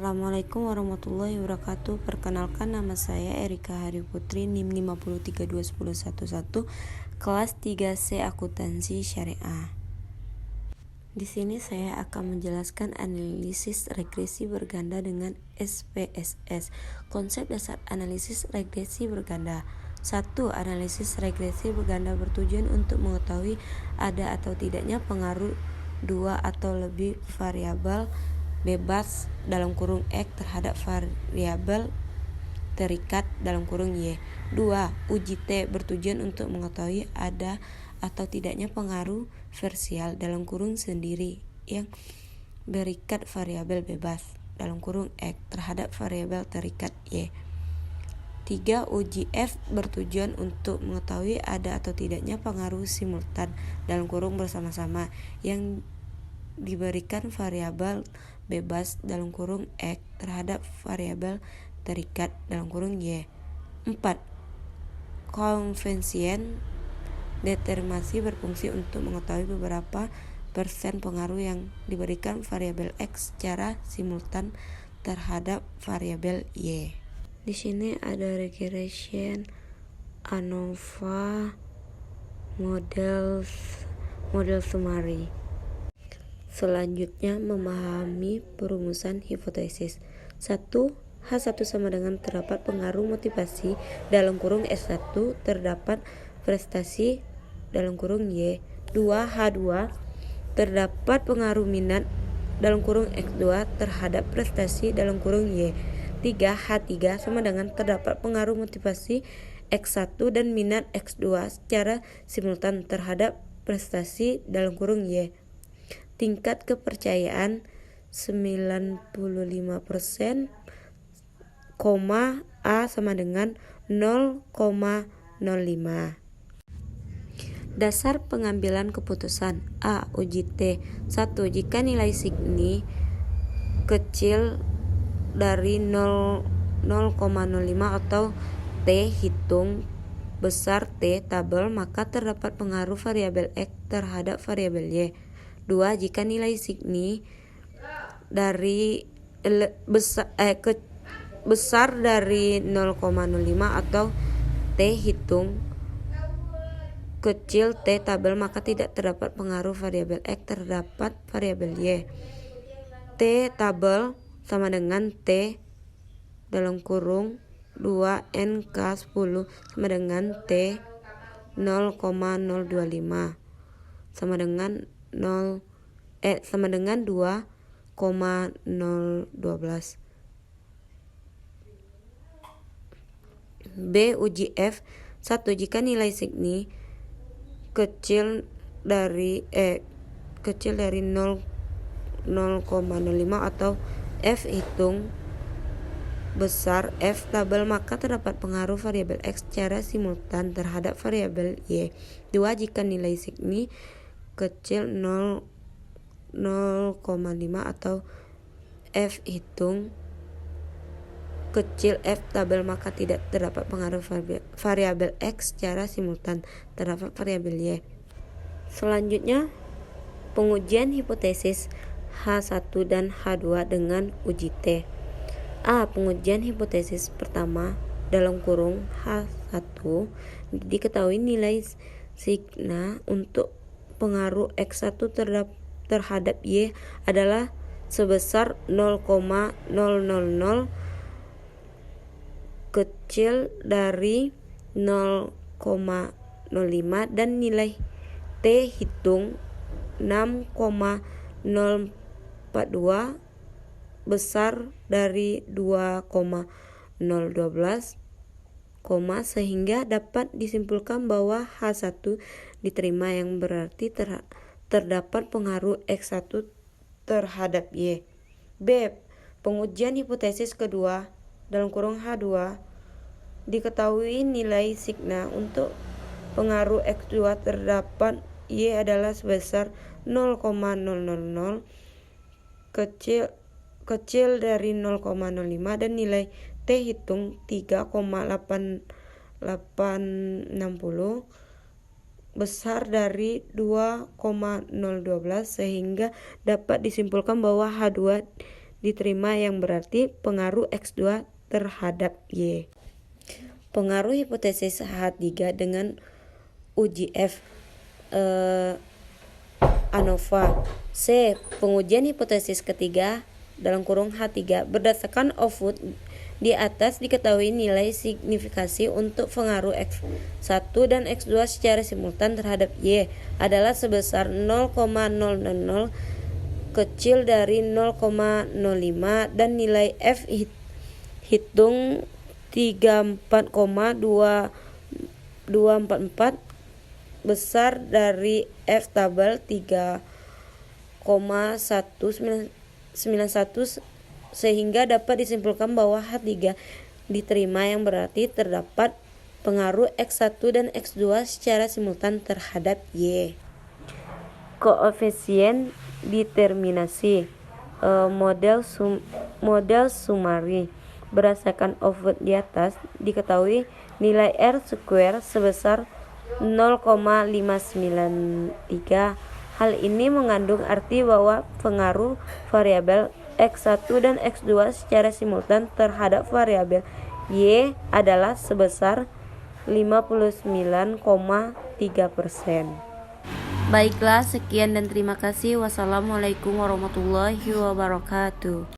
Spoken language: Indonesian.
Assalamualaikum warahmatullahi wabarakatuh. Perkenalkan, nama saya Erika Hari Putri, NIM 53211111, kelas 3C Akuntansi Syariah. Di sini saya akan menjelaskan analisis regresi berganda dengan SPSS. Konsep dasar analisis regresi berganda. 1. Analisis regresi berganda bertujuan untuk mengetahui ada atau tidaknya pengaruh dua atau lebih variabel bebas (X) terhadap variabel terikat (Y). 2. Uji T bertujuan untuk mengetahui ada atau tidaknya pengaruh parsial (sendiri) yang berikat variabel bebas (X) terhadap variabel terikat Y. 3. Uji F bertujuan untuk mengetahui ada atau tidaknya pengaruh simultan (bersama-sama) yang diberikan variabel bebas (X) terhadap variabel terikat (Y). 4. Koefisien determinasi berfungsi untuk mengetahui beberapa persen pengaruh yang diberikan variabel X secara simultan terhadap variabel Y. Di sini ada regression, ANOVA, model summary. Selanjutnya, memahami perumusan hipotesis. 1. H1 sama dengan terdapat pengaruh motivasi (S1) terdapat prestasi (Y). 2. H2 terdapat pengaruh minat (X2) terhadap prestasi (Y). 3. H3 sama dengan terdapat pengaruh motivasi X1 dan minat X2 secara simultan terhadap prestasi (Y). Tingkat kepercayaan 95%, A sama dengan 0,05. Dasar pengambilan keputusan. A. Uji T. 1. Jika nilai signi kecil dari 0,05 atau T hitung besar T tabel, maka terdapat pengaruh variabel X terhadap variabel Y. 2. Jika nilai signi dari besar dari 0,05 atau T hitung kecil T tabel, maka tidak terdapat pengaruh variabel X terdapat variabel Y. T tabel sama dengan T (2 NK10) sama dengan T 0,025 sama dengan 2,012. B. Uji F. 1. Jika nilai signi kecil dari 0,05 atau F hitung besar F tabel, maka terdapat pengaruh variabel X secara simultan terhadap variabel Y. 2. Jika nilai signi kecil 0,5 atau F hitung kecil F tabel, maka tidak terdapat pengaruh variabel X secara simultan terhadap variabel Y. Selanjutnya, pengujian hipotesis H1 dan H2 dengan uji T. A. Pengujian hipotesis pertama (H1) diketahui nilai sigma untuk pengaruh X1 terhadap Y adalah sebesar 0,000 kecil dari 0,05 dan nilai T hitung 6,042 besar dari 2,012, sehingga dapat disimpulkan bahwa H1 diterima, yang berarti terdapat pengaruh X1 terhadap Y. B. Pengujian hipotesis kedua (H2) diketahui nilai sigma untuk pengaruh X2 terhadap Y adalah sebesar 0,000 kecil dari 0,05 dan nilai T hitung 3,8860 besar dari 2,012, sehingga dapat disimpulkan bahwa H2 diterima yang berarti pengaruh X2 terhadap Y. Pengaruh hipotesis H3 dengan uji F ANOVA. C. Pengujian hipotesis ketiga (H3) berdasarkan output di atas diketahui nilai signifikasi untuk pengaruh X1 dan X2 secara simultan terhadap Y adalah sebesar 0,000 kecil dari 0,05 dan nilai F hitung 34,244 besar dari F tabel 3,191 sehingga dapat disimpulkan bahwa H3 diterima yang berarti terdapat pengaruh X1 dan X2 secara simultan terhadap Y. Koefisien determinasi model summary. Berdasarkan output di atas diketahui nilai R square sebesar 0,593. Hal ini mengandung arti bahwa pengaruh variabel X1 dan X2 secara simultan terhadap variabel Y adalah sebesar 59,3%. Baiklah, sekian dan terima kasih. Wassalamualaikum warahmatullahi wabarakatuh.